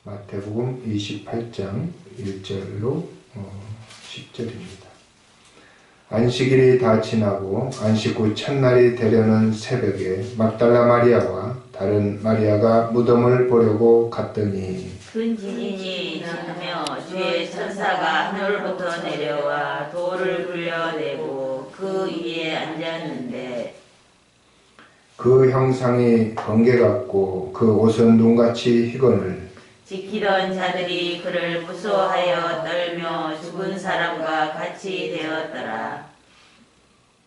마태복음 28장 1절로 10절입니다. 안식일이 다 지나고 안식 후 첫날이 되려는 새벽에 막달라 마리아와 다른 마리아가 무덤을 보려고 갔더니 근진이 지으며 주의 천사가 하늘부터 내려와 돌을 굴려내고 그 위에 앉았는데 그 형상이 번개 같고 그 옷은 눈같이 희건을 지키던 자들이 그를 무서워하여 떨며 죽은 사람과 같이 되었더라.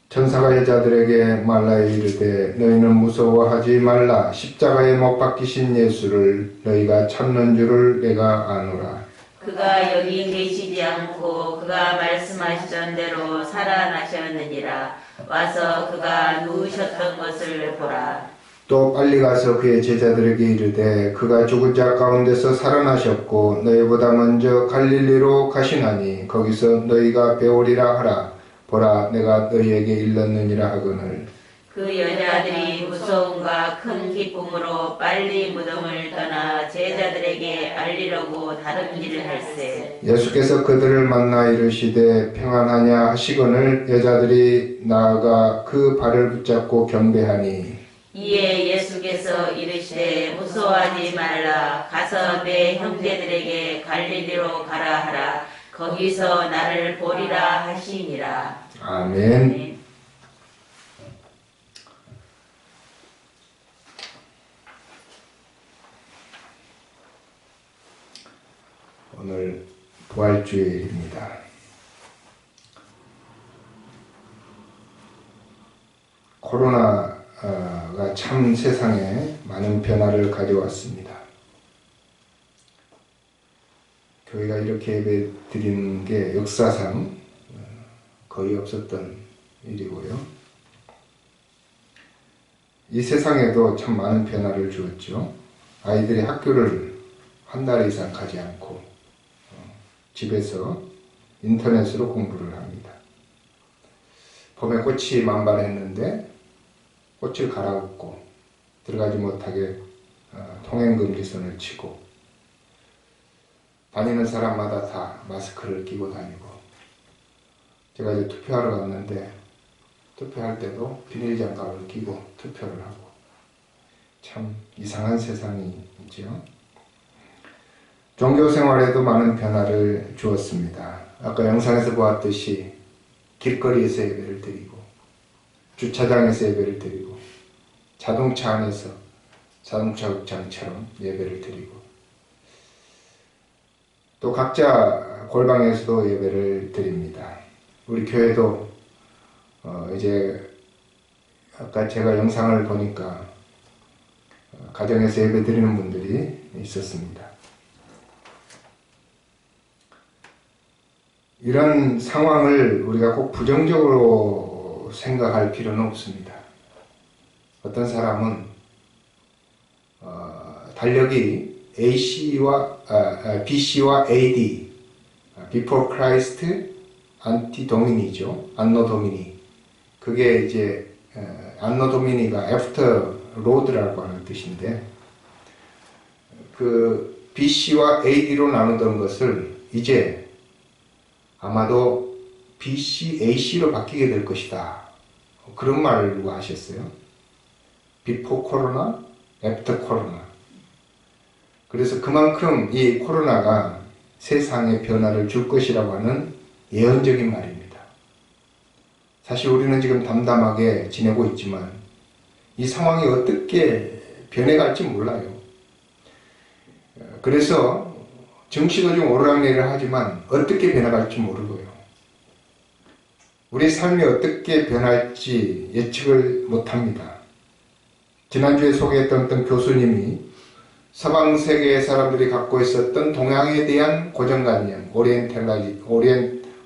천사가 여자들에게 말라에 이르되 너희는 무서워하지 말라. 십자가에 못 박히신 예수를 너희가 찾는 줄을 내가 아노라. 그가 여기 계시지 않고 그가 말씀하시던 대로 살아나셨느니라. 와서 그가 누우셨던 것을 보라. 또 빨리 가서 그의 제자들에게 이르되 그가 죽은 자 가운데서 살아나셨고 너희보다 먼저 갈릴리로 가시나니 거기서 너희가 배우리라 하라. 보라 내가 너희에게 일렀느니라 하거늘. 그 여자들이 무서움과 큰 기쁨으로 빨리 무덤을 떠나 제자들에게 알리려고 다름질을 할세. 예수께서 그들을 만나 이르시되 평안하냐 하시거늘 여자들이 나아가 그 발을 붙잡고 경배하니 이에 예수께서 이르시되 무서워하지 말라. 가서 내 형제들에게 갈릴리로 가라 하라. 거기서 나를 보리라 하시니라. 아멘. 오늘 부활주일입니다. 코로나가 참 세상에 많은 변화를 가져왔습니다. 교회가 이렇게 예배 드리는 게 역사상 거의 없었던 일이고요. 이 세상에도 참 많은 변화를 주었죠. 아이들이 학교를 한 달 이상 가지 않고 집에서 인터넷으로 공부를 합니다. 봄에 꽃이 만발했는데 꽃을 갈아엎고 들어가지 못하게 통행금지선을 치고 다니는 사람마다 다 마스크를 끼고 다니고 제가 이제 투표하러 갔는데 투표할 때도 비닐장갑을 끼고 투표를 하고 참 이상한 세상이죠. 종교생활에도 많은 변화를 주었습니다. 아까 영상에서 보았듯이 길거리에서 예배를 드리고 주차장에서 예배를 드리고 자동차 안에서 자동차 극장처럼 예배를 드리고 또 각자 골방에서도 예배를 드립니다. 우리 교회도 이제 아까 제가 영상을 보니까 가정에서 예배 드리는 분들이 있었습니다. 이런 상황을 우리가 꼭 부정적으로 생각할 필요는 없습니다. 어떤 사람은 달력이 BC와 AD, Before Christ, Anti Domini죠. 안노 도미니. 그게 이제 안노 도미니가 After Lord라고 하는 뜻인데 그 BC와 AD로 나누던 것을 이제 아마도 BC, AC로 바뀌게 될 것이다. 그런 말을 누가 하셨어요. Before 코로나, After 코로나. 그래서 그만큼 이 코로나가 세상에 변화를 줄 것이라고 하는 예언적인 말입니다. 사실 우리는 지금 담담하게 지내고 있지만 이 상황이 어떻게 변해갈지 몰라요. 그래서 정치도 좀 오르락내리락 하지만 어떻게 변해갈지 모르고요. 우리 삶이 어떻게 변할지 예측을 못합니다. 지난주에 소개했던 어떤 교수님이 서방 세계의 사람들이 갖고 있었던 동양에 대한 고정관념,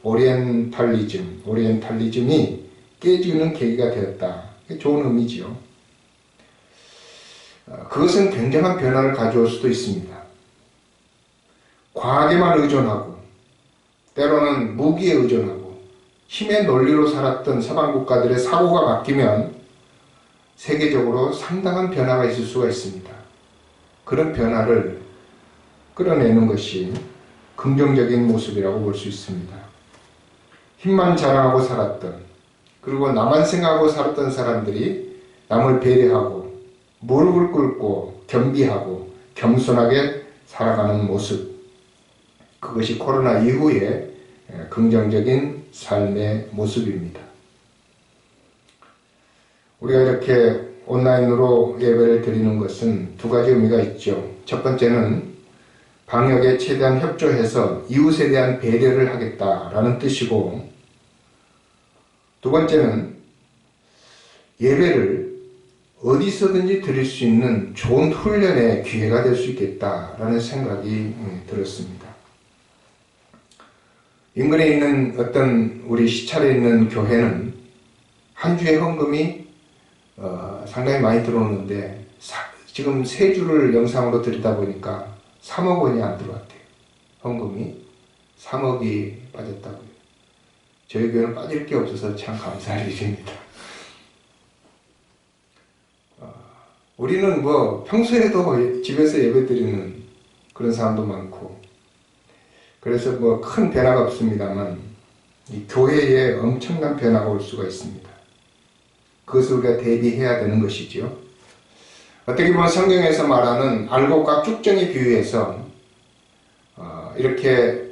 오리엔탈리즘이 깨지는 계기가 되었다. 좋은 의미지요. 그것은 굉장한 변화를 가져올 수도 있습니다. 과학에만 의존하고 때로는 무기에 의존하고 힘의 논리로 살았던 서방 국가들의 사고가 바뀌면 세계적으로 상당한 변화가 있을 수가 있습니다. 그런 변화를 끌어내는 것이 긍정적인 모습이라고 볼 수 있습니다. 힘만 자랑하고 살았던, 그리고 나만 생각하고 살았던 사람들이 남을 배려하고 무릎을 꿇고 겸비하고 겸손하게 살아가는 모습, 그것이 코로나 이후의 긍정적인 삶의 모습입니다. 우리가 이렇게 온라인으로 예배를 드리는 것은 두 가지 의미가 있죠. 첫 번째는 방역에 최대한 협조해서 이웃에 대한 배려를 하겠다라는 뜻이고, 두 번째는 예배를 어디서든지 드릴 수 있는 좋은 훈련의 기회가 될 수 있겠다라는 생각이 들었습니다. 인근에 있는 어떤 우리 시찰에 있는 교회는 한 주에 헌금이 상당히 많이 들어오는데 지금 세 주를 영상으로 드리다 보니까 3억 원이 안 들어왔대요. 헌금이 3억이 빠졌다고요. 저희 교회는 빠질 게 없어서 참 감사할 일입니다. 우리는 뭐 평소에도 집에서 예배 드리는 그런 사람도 많고, 그래서 뭐 큰 변화가 없습니다만 이 교회에 엄청난 변화가 올 수가 있습니다. 그것을 우리가 대비해야 되는 것이죠. 어떻게 보면 성경에서 말하는 알곡과 쭉정이 비유해서 이렇게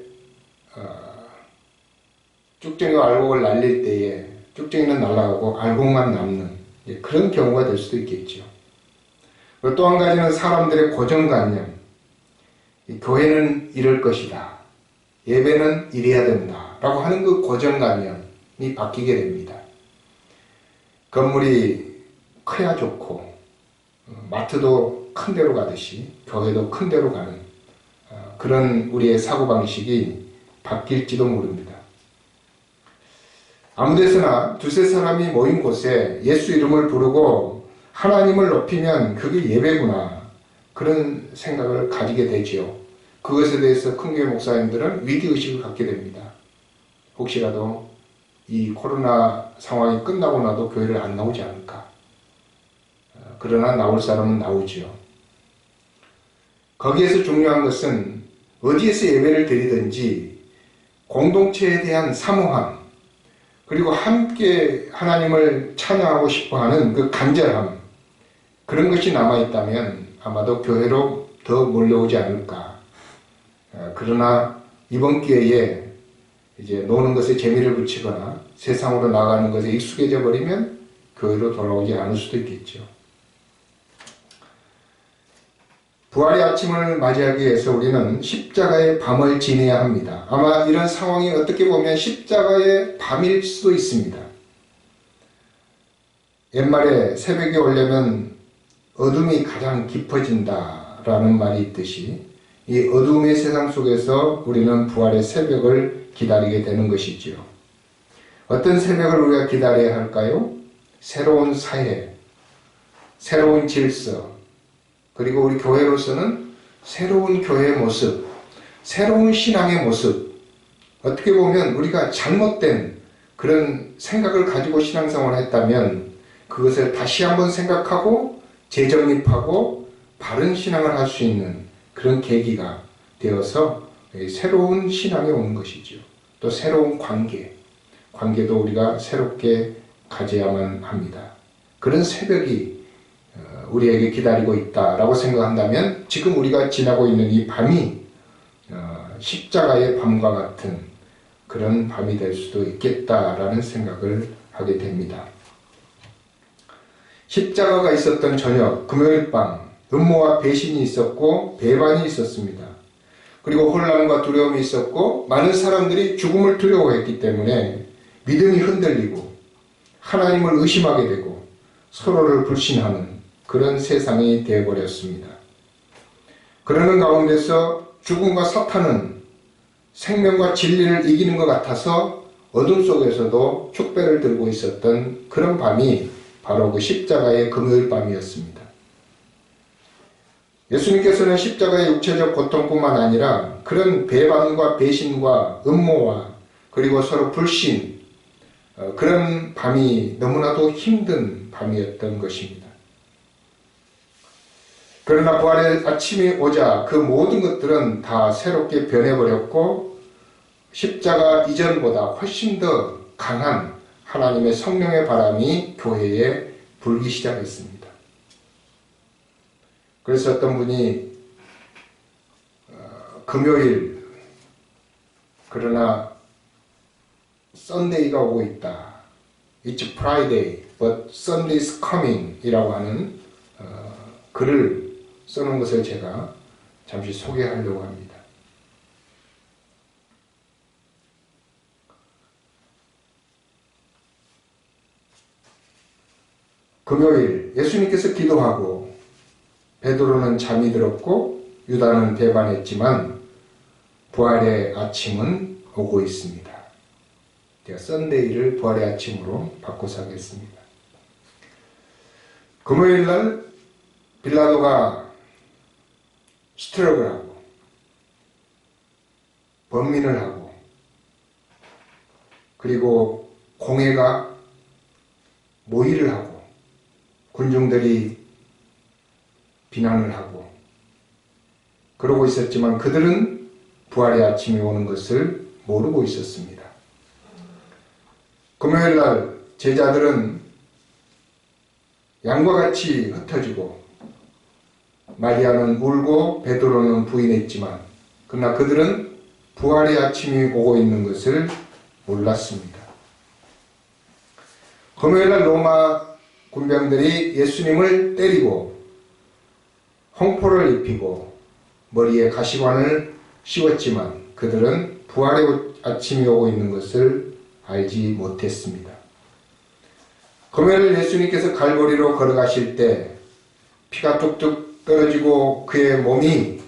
쭉정이와 알곡을 날릴 때에 쭉정이는 날아가고 알곡만 남는 그런 경우가 될 수도 있겠죠. 그리고 또 한 가지는 사람들의 고정관념, 교회는 이럴 것이다, 예배는 이래야 된다 라고 하는 그 고정관념이 바뀌게 됩니다. 건물이 커야 좋고 마트도 큰 데로 가듯이 교회도 큰 데로 가는 그런 우리의 사고방식이 바뀔지도 모릅니다. 아무데서나 두세 사람이 모인 곳에 예수 이름을 부르고 하나님을 높이면 그게 예배구나, 그런 생각을 가지게 되지요. 그것에 대해서 큰교회 목사님들은 위기의식을 갖게 됩니다. 혹시라도 이 코로나 상황이 끝나고 나도 교회를 안 나오지 않을까. 그러나 나올 사람은 나오지요. 거기에서 중요한 것은 어디에서 예배를 드리든지 공동체에 대한 사모함, 그리고 함께 하나님을 찬양하고 싶어하는 그 간절함, 그런 것이 남아있다면 아마도 교회로 더 몰려오지 않을까. 그러나 이번 기회에 이제 노는 것에 재미를 붙이거나 세상으로 나가는 것에 익숙해져 버리면 교회로 돌아오지 않을 수도 있겠죠. 부활의 아침을 맞이하기 위해서 우리는 십자가의 밤을 지내야 합니다. 아마 이런 상황이 어떻게 보면 십자가의 밤일 수도 있습니다. 옛말에 새벽이 오려면 어둠이 가장 깊어진다라는 말이 있듯이 이 어둠의 세상 속에서 우리는 부활의 새벽을 기다리게 되는 것이지요. 어떤 새벽을 우리가 기다려야 할까요? 새로운 사회, 새로운 질서, 그리고 우리 교회로서는 새로운 교회의 모습, 새로운 신앙의 모습. 어떻게 보면 우리가 잘못된 그런 생각을 가지고 신앙생활을 했다면 그것을 다시 한번 생각하고 재정립하고 바른 신앙을 할 수 있는 그런 계기가 되어서 새로운 신앙이 오는 것이죠. 또 새로운 관계도 우리가 새롭게 가져야만 합니다. 그런 새벽이 우리에게 기다리고 있다라고 생각한다면 지금 우리가 지나고 있는 이 밤이 십자가의 밤과 같은 그런 밤이 될 수도 있겠다라는 생각을 하게 됩니다. 십자가가 있었던 저녁 금요일 밤, 음모와 배신이 있었고 배반이 있었습니다. 그리고 혼란과 두려움이 있었고 많은 사람들이 죽음을 두려워했기 때문에 믿음이 흔들리고 하나님을 의심하게 되고 서로를 불신하는 그런 세상이 되어버렸습니다. 그러는 가운데서 죽음과 사탄은 생명과 진리를 이기는 것 같아서 어둠 속에서도 축배를 들고 있었던 그런 밤이 바로 그 십자가의 금요일 밤이었습니다. 예수님께서는 십자가의 육체적 고통뿐만 아니라 그런 배반과 배신과 음모와 그리고 서로 불신, 그런 밤이 너무나도 힘든 밤이었던 것입니다. 그러나 부활의 아침이 오자 그 모든 것들은 다 새롭게 변해버렸고 십자가 이전보다 훨씬 더 강한 하나님의 성령의 바람이 교회에 불기 시작했습니다. 그래서 어떤 분이 금요일 그러나 썬데이가 오고 있다. It's Friday, but Sunday's coming 이라고 하는 글을 써놓은 것을 제가 잠시 소개하려고 합니다. 금요일 예수님께서 기도하고 베드로는 잠이 들었고 유다는 배반했지만 부활의 아침은 오고 있습니다. 제가 썬데이를 부활의 아침으로 바꿔서 하겠습니다. 금요일날 빌라도가 스트럭을 하고 번민을 하고 그리고 공회가 모의를 하고 군중들이 비난을 하고 그러고 있었지만 그들은 부활의 아침이 오는 것을 모르고 있었습니다. 금요일날 제자들은 양과 같이 흩어지고 마리아는 울고 베드로는 부인했지만 그러나 그들은 부활의 아침이 오고 있는 것을 몰랐습니다. 금요일날 로마 군병들이 예수님을 때리고 홍포를 입히고 머리에 가시관을 씌웠지만 그들은 부활의 아침이 오고 있는 것을 알지 못했습니다. 금요일 예수님께서 갈보리로 걸어가실 때 피가 뚝뚝 떨어지고 그의 몸이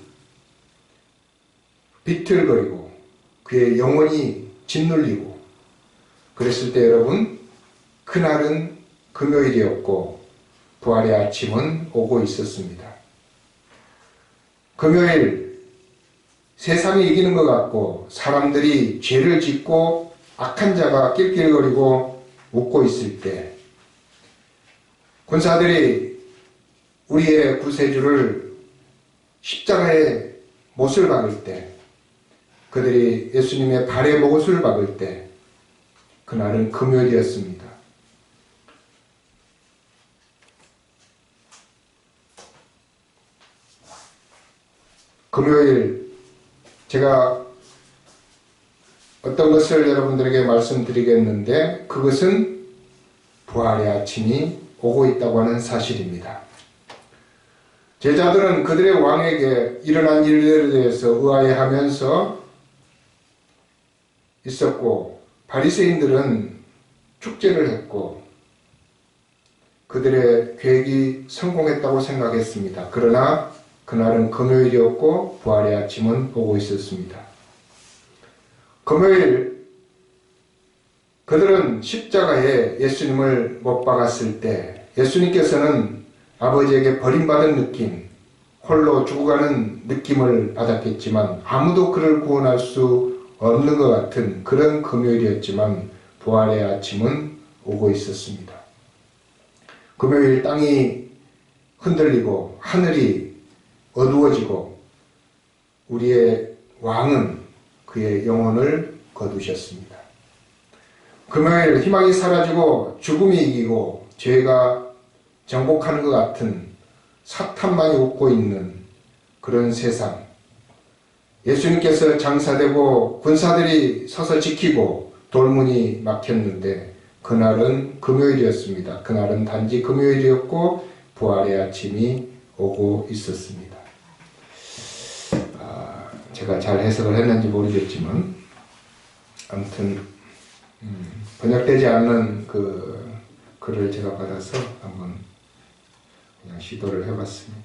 비틀거리고 그의 영혼이 짓눌리고 그랬을 때 여러분 그날은 금요일이었고 부활의 아침은 오고 있었습니다. 금요일 세상이 이기는 것 같고 사람들이 죄를 짓고 악한 자가 낄낄거리고 웃고 있을 때 군사들이 우리의 구세주를 십자가에 못을 박을 때 그들이 예수님의 발에 못을 박을 때 그날은 금요일이었습니다. 금요일 제가 어떤 것을 여러분들에게 말씀드리겠는데 그것은 부활의 아침이 오고 있다고 하는 사실입니다. 제자들은 그들의 왕에게 일어난 일들에 대해서 의아해하면서 있었고 바리새인들은 축제를 했고 그들의 계획이 성공했다고 생각했습니다. 그러나 그날은 금요일이었고 부활의 아침은 오고 있었습니다. 금요일 그들은 십자가에 예수님을 못 박았을 때 예수님께서는 아버지에게 버림받은 느낌, 홀로 죽어가는 느낌을 받았겠지만 아무도 그를 구원할 수 없는 것 같은 그런 금요일이었지만 부활의 아침은 오고 있었습니다. 금요일 땅이 흔들리고 하늘이 어두워지고 우리의 왕은 그의 영혼을 거두셨습니다. 금요일 희망이 사라지고 죽음이 이기고 죄가 정복하는 것 같은 사탄만이 웃고 있는 그런 세상, 예수님께서 장사되고 군사들이 서서 지키고 돌문이 막혔는데 그날은 금요일이었습니다. 그날은 단지 금요일이었고 부활의 아침이 오고 있었습니다. 제가 잘 해석을 했는지 모르겠지만 아무튼 번역되지 않는 그 글을 제가 받아서 한번 그냥 시도를 해봤습니다.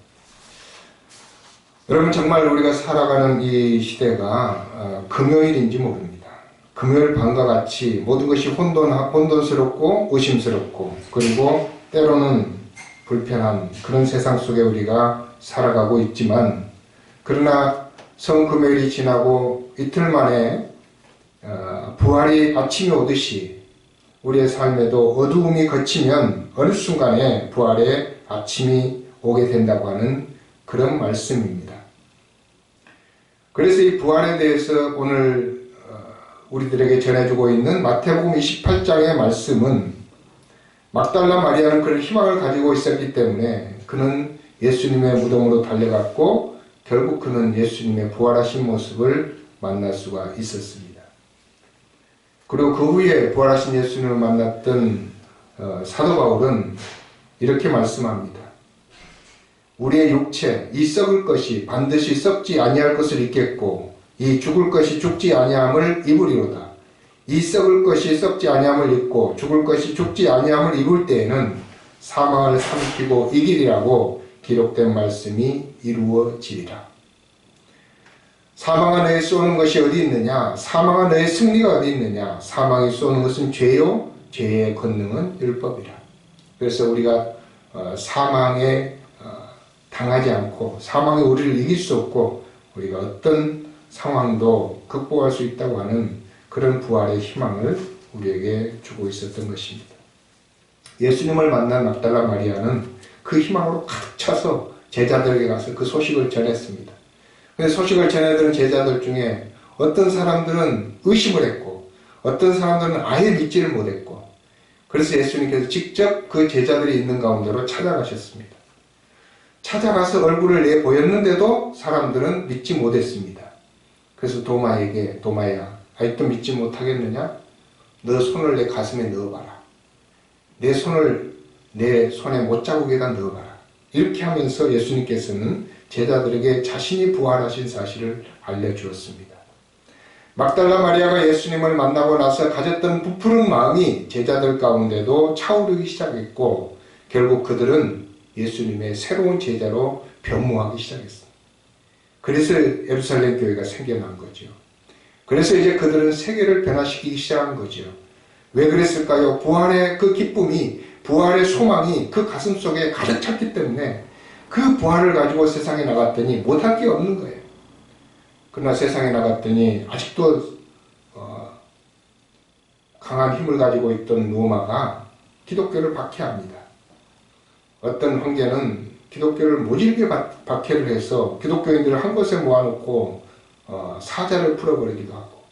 여러분 정말 우리가 살아가는 이 시대가 금요일인지 모릅니다. 금요일 밤과 같이 모든 것이 혼돈스럽고 의심스럽고 그리고 때로는 불편한 그런 세상 속에 우리가 살아가고 있지만 그러나 성금요일이 지나고 이틀 만에 부활이 아침이 오듯이 우리의 삶에도 어두움이 걷히면 어느 순간에 부활의 아침이 오게 된다고 하는 그런 말씀입니다. 그래서 이 부활에 대해서 오늘 우리들에게 전해주고 있는 마태복음 28장의 말씀은 막달라 마리아는 그런 희망을 가지고 있었기 때문에 그는 예수님의 무덤으로 달려갔고 결국 그는 예수님의 부활하신 모습을 만날 수가 있었습니다. 그리고 그 후에 부활하신 예수님을 만났던 사도 바울은 이렇게 말씀합니다. 우리의 육체, 이 썩을 것이 반드시 썩지 아니할 것을 입겠고 이 죽을 것이 죽지 아니함을 입으리로다. 이 썩을 것이 썩지 아니함을 입고 죽을 것이 죽지 아니함을 입을 때에는 사망을 삼키고 이기리라고 기록된 말씀이 이루어지리라. 사망아 너의 쏘는 것이 어디 있느냐? 사망아 너의 승리가 어디 있느냐? 사망이 쏘는 것은 죄요, 죄의 권능은 율법이라. 그래서 우리가 사망에 당하지 않고 사망이 우리를 이길 수 없고 우리가 어떤 상황도 극복할 수 있다고 하는 그런 부활의 희망을 우리에게 주고 있었던 것입니다. 예수님을 만난 막달라 마리아는 그 희망으로 가득 차서 제자들에게 가서 그 소식을 전했습니다. 근데 소식을 전해들은 제자들 중에 어떤 사람들은 의심을 했고 어떤 사람들은 아예 믿지를 못했고 그래서 예수님께서 직접 그 제자들이 있는 가운데로 찾아가셨습니다. 찾아가서 얼굴을 내 보였는데도 사람들은 믿지 못했습니다. 그래서 도마에게 도마야 아직도 믿지 못하겠느냐? 너 손을 내 가슴에 넣어봐라. 내 손을 내 손에 못자국에다 넣어봐라. 이렇게 하면서 예수님께서는 제자들에게 자신이 부활하신 사실을 알려주었습니다. 막달라 마리아가 예수님을 만나고 나서 가졌던 부푸른 마음이 제자들 가운데도 차오르기 시작했고 결국 그들은 예수님의 새로운 제자로 변모하기 시작했습니다. 그래서 예루살렘 교회가 생겨난 거죠. 그래서 이제 그들은 세계를 변화시키기 시작한 거죠. 왜 그랬을까요? 부활의 그 기쁨이, 부활의 소망이 그 가슴 속에 가득 찼기 때문에 그 부활을 가지고 세상에 나갔더니 못할 게 없는 거예요. 그러나 세상에 나갔더니 아직도 강한 힘을 가지고 있던 로마가 기독교를 박해합니다. 어떤 황제는 기독교를 모질게 박해를 해서 기독교인들을 한 곳에 모아놓고 사자를 풀어버리기도 하고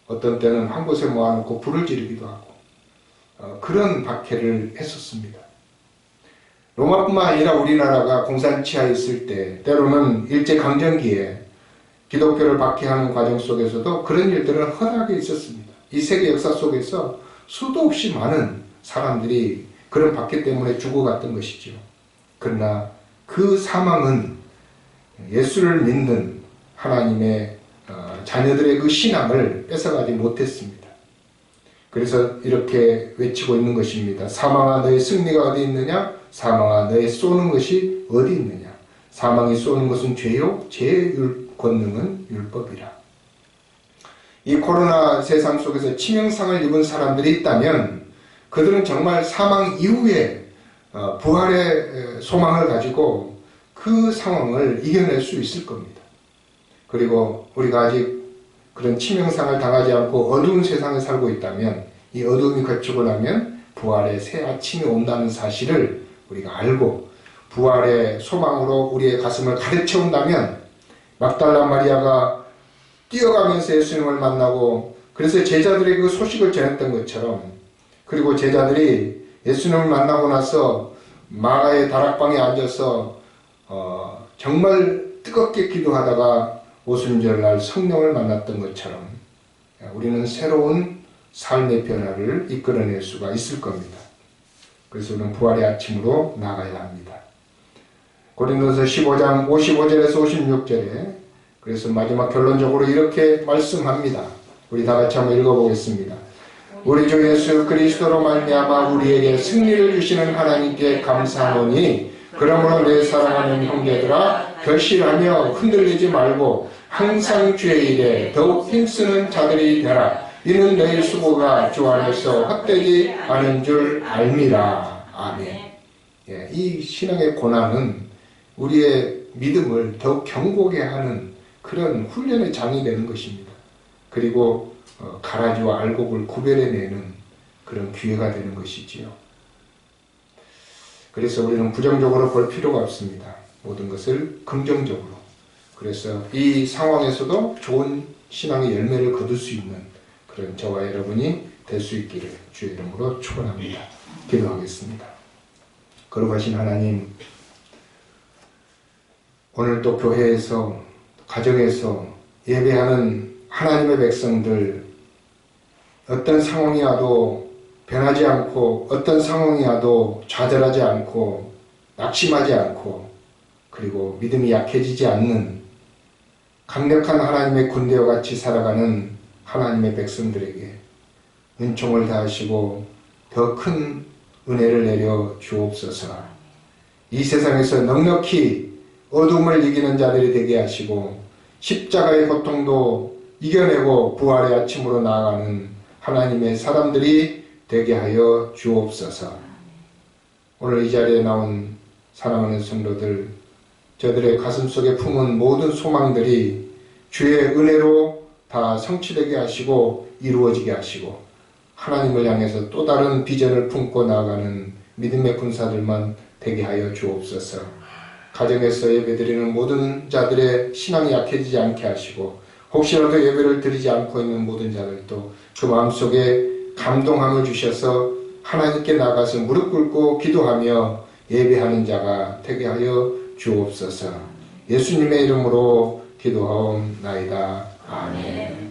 어떤 때는 한 곳에 모아놓고 불을 지르기도 하고 그런 박해를 했었습니다. 로마뿐만 아니라 우리나라가 공산치하에 있을 때 때로는 일제강점기에 기독교를 박해하는 과정 속에서도 그런 일들은 허다하게 있었습니다. 이 세계 역사 속에서 수도 없이 많은 사람들이 그런 박해 때문에 죽어갔던 것이죠. 그러나 그 사망은 예수를 믿는 하나님의 자녀들의 그 신앙을 뺏어가지 못했습니다. 그래서 이렇게 외치고 있는 것입니다. 사망아 너의 승리가 어디 있느냐? 사망아 너의 쏘는 것이 어디 있느냐? 사망이 쏘는 것은 죄요, 죄의 권능은 율법이라. 이 코로나 세상 속에서 치명상을 입은 사람들이 있다면 그들은 정말 사망 이후에 부활의 소망을 가지고 그 상황을 이겨낼 수 있을 겁니다. 그리고 우리가 아직 그런 치명상을 당하지 않고 어두운 세상에 살고 있다면 이 어두움이 거치고 나면 부활의 새 아침이 온다는 사실을 우리가 알고 부활의 소망으로 우리의 가슴을 가득 채운다면 막달라 마리아가 뛰어가면서 예수님을 만나고 그래서 제자들에게 그 소식을 전했던 것처럼 그리고 제자들이 예수님을 만나고 나서 마가의 다락방에 앉아서 정말 뜨겁게 기도하다가 오순절날 성령을 만났던 것처럼 우리는 새로운 삶의 변화를 이끌어낼 수가 있을 겁니다. 그래서 우리는 부활의 아침으로 나가야 합니다. 고린도서 15장 55절에서 56절에 그래서 마지막 결론적으로 이렇게 말씀합니다. 우리 다 같이 한번 읽어보겠습니다. 우리 주 예수 그리스도로 말미암아 우리에게 승리를 주시는 하나님께 감사하노니 그러므로 내 사랑하는 형제들아 결실하며 흔들리지 말고 항상 주의 일에 더욱 힘쓰는 자들이 되라. 이는 너희 수고가 주 안에서 헛되지 않은 줄 알미라. 아멘. 예, 이 신앙의 고난은 우리의 믿음을 더욱 견고하게 하는 그런 훈련의 장이 되는 것입니다. 그리고 가라지와 알곡을 구별해내는 그런 기회가 되는 것이지요. 그래서 우리는 부정적으로 볼 필요가 없습니다. 모든 것을 긍정적으로, 그래서 이 상황에서도 좋은 신앙의 열매를 거둘 수 있는 그런 저와 여러분이 될 수 있기를 주의 이름으로 축원합니다. 기도하겠습니다. 거룩하신 하나님, 오늘 또 교회에서, 가정에서 예배하는 하나님의 백성들, 어떤 상황이 와도 변하지 않고, 어떤 상황이 와도 좌절하지 않고, 낙심하지 않고, 그리고 믿음이 약해지지 않는 강력한 하나님의 군대와 같이 살아가는 하나님의 백성들에게 은총을 다하시고 더 큰 은혜를 내려 주옵소서. 이 세상에서 넉넉히 어둠을 이기는 자들이 되게 하시고 십자가의 고통도 이겨내고 부활의 아침으로 나아가는 하나님의 사람들이 되게 하여 주옵소서. 오늘 이 자리에 나온 사랑하는 성도들, 저들의 가슴 속에 품은 모든 소망들이 주의 은혜로 다 성취되게 하시고 이루어지게 하시고 하나님을 향해서 또 다른 비전을 품고 나아가는 믿음의 군사들만 되게 하여 주옵소서. 가정에서 예배드리는 모든 자들의 신앙이 약해지지 않게 하시고 혹시라도 예배를 드리지 않고 있는 모든 자들도 그 마음속에 감동함을 주셔서 하나님께 나가서 무릎 꿇고 기도하며 예배하는 자가 되게 하여 주옵소서. 예수님의 이름으로 기도하옵나이다. 아멘.